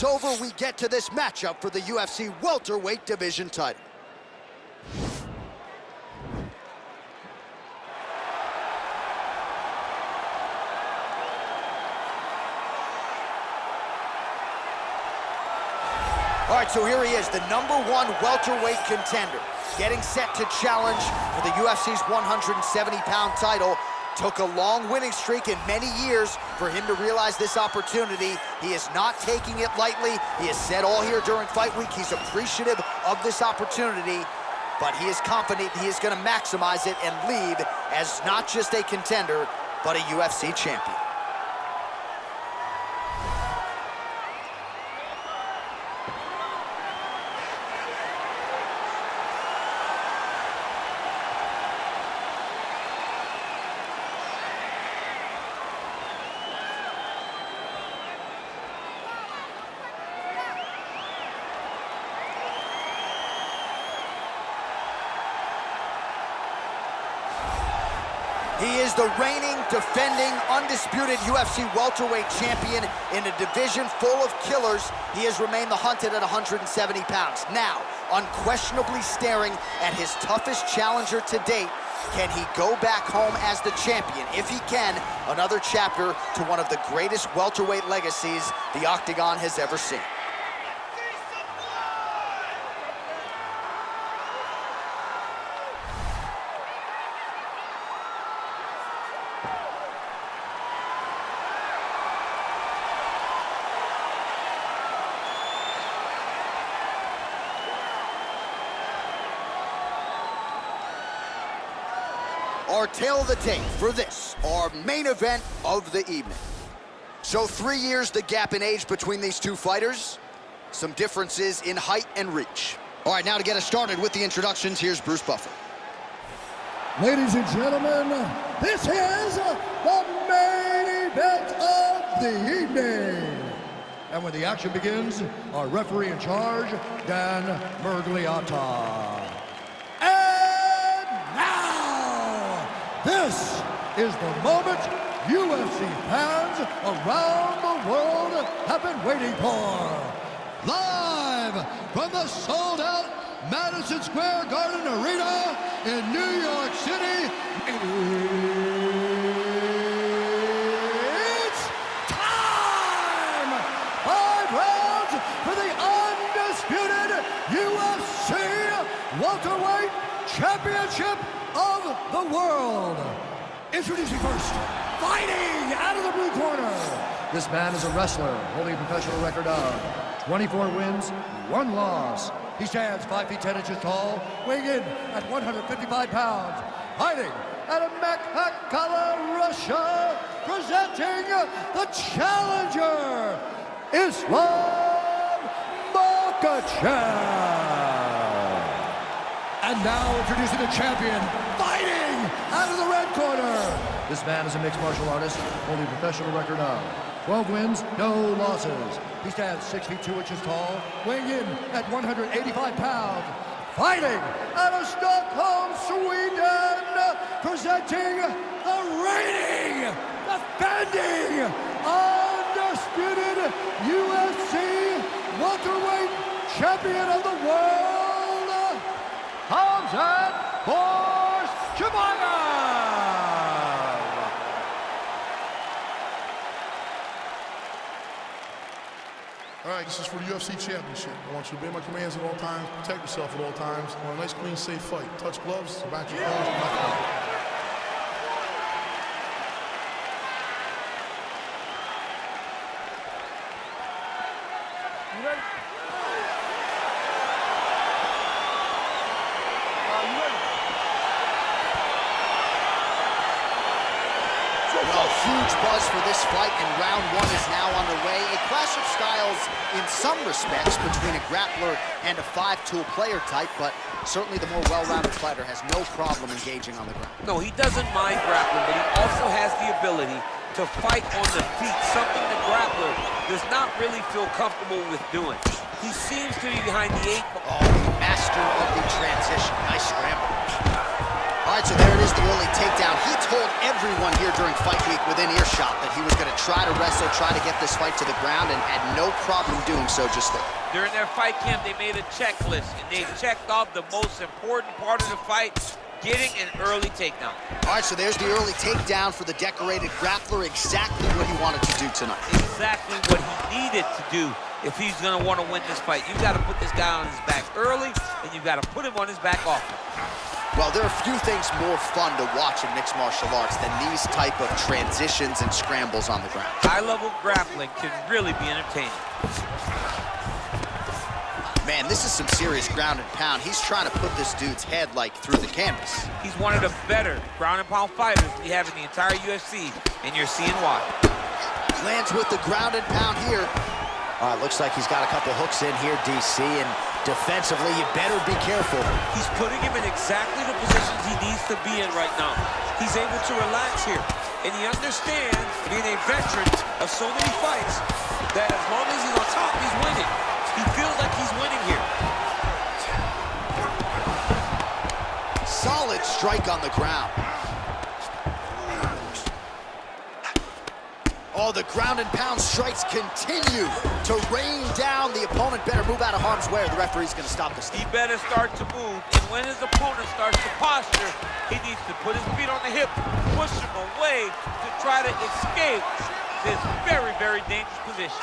it's over, we get to this matchup for the UFC Welterweight division title. All right, so here he is, the #1 welterweight contender, getting set to challenge for the UFC's 170-pound title. Took a long winning streak in many years for him to realize this opportunity. He is not taking it lightly. He has said all here during fight week he's appreciative of this opportunity, but he is confident he is going to maximize it and leave as not just a contender, but a UFC champion. He is the reigning, defending, undisputed UFC welterweight champion in a division full of killers. He has remained the hunted at 170 pounds. Now, unquestionably staring at his toughest challenger to date. Can he go back home as the champion? If he can, another chapter to one of the greatest welterweight legacies the Octagon has ever seen. Our tale of the tape for this, our main event of the evening. So 3 years the gap in age between these two fighters, some differences in height and reach. All right, now to get us started with the introductions, here's Bruce Buffer. Ladies and gentlemen, this is the main event of the evening. And when the action begins, our referee in charge, Dan Mergliata. This is the moment UFC fans around the world have been waiting for. Live from the sold-out Madison Square Garden Arena in New York City, it's time! 5 rounds for the undisputed UFC Welterweight Championship of the world. Introducing first, fighting out of the blue corner. This man is a wrestler holding a professional record of 24 wins, 1 loss. He stands 5 feet 10 inches tall, weighing in at 155 pounds. Fighting out of Makhachev, Russia, presenting the challenger, Islam Makhachev. And now introducing the champion, fighting out of the red corner. This man is a mixed martial artist, holding a professional record of 12 wins, no losses. He stands 6 feet 2 inches tall, weighing in at 185 pounds. Fighting out of Stockholm, Sweden, presenting the reigning, defending, undisputed UFC welterweight champion of the world, Khamzat Chimaev! All right, this is for the UFC Championship. I want you to obey my commands at all times, protect yourself at all times. I want a nice, clean, safe fight. Touch gloves, back your corners, and knock them out. You ready? Well, huge buzz for this fight, and round 1 is now underway. A clash of styles in some respects between a grappler and a 5-tool player type, but certainly the more well-rounded fighter has no problem engaging on the ground. No, he doesn't mind grappling, but he also has the ability to fight on the feet, something the grappler does not really feel comfortable with doing. He seems to be behind the 8 ball. Oh, master of the transition. Nice scramble. All right, so there it is, the early takedown. He told everyone here during Fight Week within earshot that he was going to try to wrestle, try to get this fight to the ground, and had no problem doing so just there. During their fight camp, they made a checklist, and they checked off the most important part of the fight, getting an early takedown. All right, so there's the early takedown for the decorated grappler, exactly what he wanted to do tonight. Exactly what he needed to do if he's going to want to win this fight. You've got to put this guy on his back early, and you've got to put him on his back often. Well, there are few things more fun to watch in mixed martial arts than these type of transitions and scrambles on the ground. High-level grappling can really be entertaining. Man, this is some serious ground and pound. He's trying to put this dude's head, like, through the canvas. He's one of the better ground and pound fighters we have in the entire UFC, and you're seeing why. Lands with the ground and pound here. All right, looks like he's got a couple hooks in here, DC, and defensively, you better be careful. He's putting him in exactly the positions he needs to be in right now. He's able to relax here, and he understands, being a veteran of so many fights, that as long as he's on top, he's winning. He feels like he's winning here. Solid strike on the ground. Oh, the ground and pound strikes continue to rain down. The opponent better move out of harm's way or the referee's going to stop this. He better start to move, and when his opponent starts to posture, he needs to put his feet on the hip, push him away to try to escape this very, very dangerous position.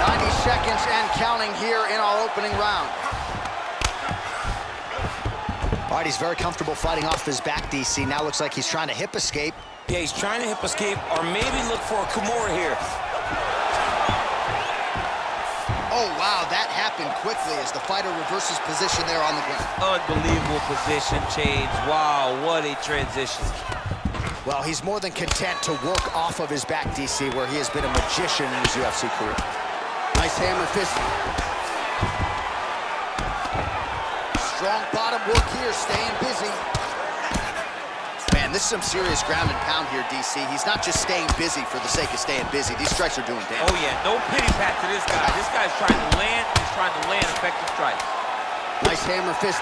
90 seconds and counting here in our opening round. All right, he's very comfortable fighting off his back, DC. Now looks like he's trying to hip escape. Yeah, he's trying to hip escape or maybe look for a Kimura here. Oh, wow, that happened quickly as the fighter reverses position there on the ground. Unbelievable position change. Wow, what a transition. Well, he's more than content to work off of his back, DC, where he has been a magician in his UFC career. Nice hammer fist. Strong bottom work here, staying busy. Man, this is some serious ground and pound here, DC. He's not just staying busy for the sake of staying busy. These strikes are doing damage. Oh, yeah, no pity pat to this guy. This guy's trying to land, he's trying to land effective strikes. Nice hammer fist.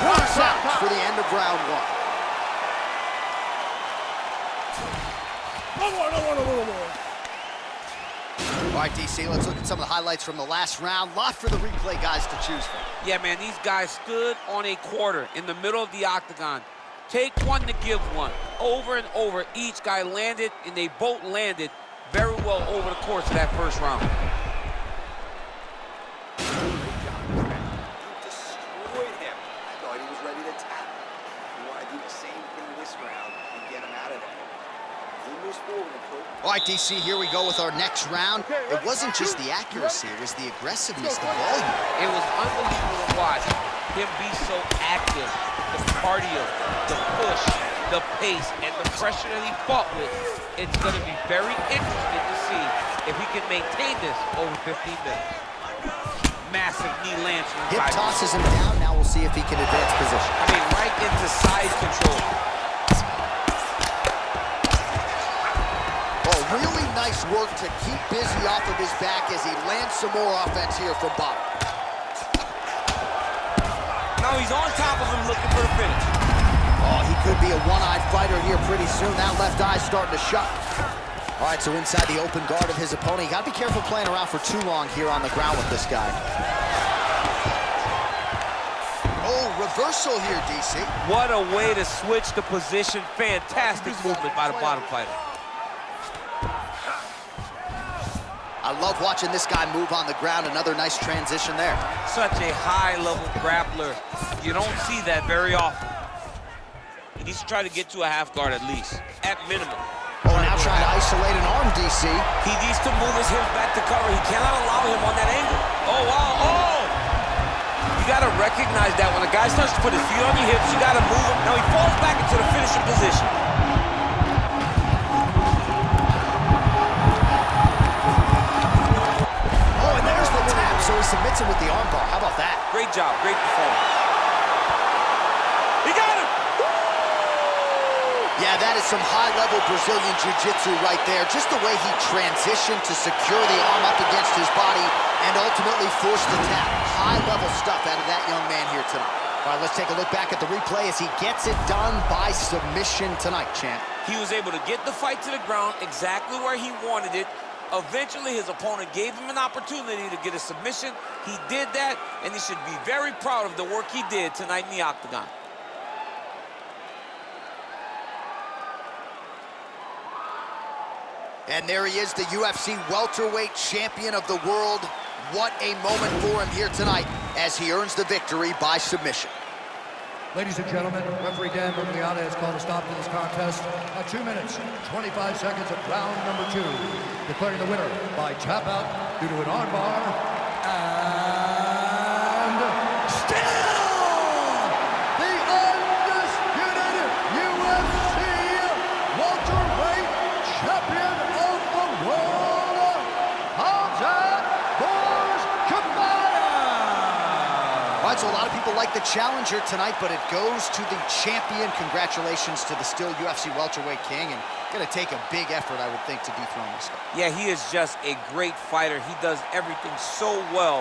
One out for the end of round one. All right, DC, let's look at some of the highlights from the last round. Lot for the replay guys to choose from. Yeah, man, these guys stood on a quarter in the middle of the octagon. Take one to give one. Over and over, each guy landed, and they both landed very well over the course of that first round. Destroyed him. I thought he was ready to tap. You want to do the same thing this round and get him out of there. He moves forward and put. All right, DC, here we go with our next round. It wasn't just the accuracy, it was the aggressiveness, the volume. It was unbelievable to watch him be so active. The cardio, the push, the pace, and the pressure that he fought with. It's going to be very interesting to see if he can maintain this over 15 minutes. Massive knee lands from the Hip tosses him down. Now we'll see if he can advance position. I mean, right into side control. Oh, really nice work to keep busy off of his back as he lands some more offense here from bottom. Now he's on top of him looking for the finish. Oh, he could be a one-eyed fighter here pretty soon. That left eye's starting to shut. All right, so inside the open guard of his opponent. You got to be careful playing around for too long here on the ground with this guy. Oh, reversal here, DC. What a way to switch the position. Fantastic movement by the bottom fighter. I love watching this guy move on the ground. Another nice transition there. Such a high-level grappler. You don't see that very often. He needs to try to get to a half guard at least, at minimum. Oh, now trying to isolate an arm, DC. He needs to move his hips back to cover. He cannot allow him on that angle. Oh, wow, oh! You gotta recognize that when a guy starts to put his feet on your hips, you gotta move him. Now he falls back into the finishing position. So he submits him with the armbar. How about that? Great job, great performance. He got him! Yeah, that is some high-level Brazilian jiu-jitsu right there. Just the way he transitioned to secure the arm up against his body and ultimately force the tap. High-level stuff out of that young man here tonight. All right, let's take a look back at the replay as he gets it done by submission tonight, champ. He was able to get the fight to the ground exactly where he wanted it. Eventually, his opponent gave him an opportunity to get a submission. He did that, and he should be very proud of the work he did tonight in the octagon. And there he is, the UFC welterweight champion of the world. What a moment for him here tonight as he earns the victory by submission. Ladies and gentlemen, referee Dan Mergliata has called a stop to this contest at 2 minutes, 25 seconds of round number 2, declaring the winner by tap out due to an armbar, and still the undisputed UFC welterweight champion of the world, Khamzat Chimaev. All right, so a lot of people like the challenger tonight, but it goes to the champion. Congratulations to the still UFC welterweight king, and gonna take a big effort, I would think, to dethrone this guy. Yeah, he is just a great fighter. He does everything so well.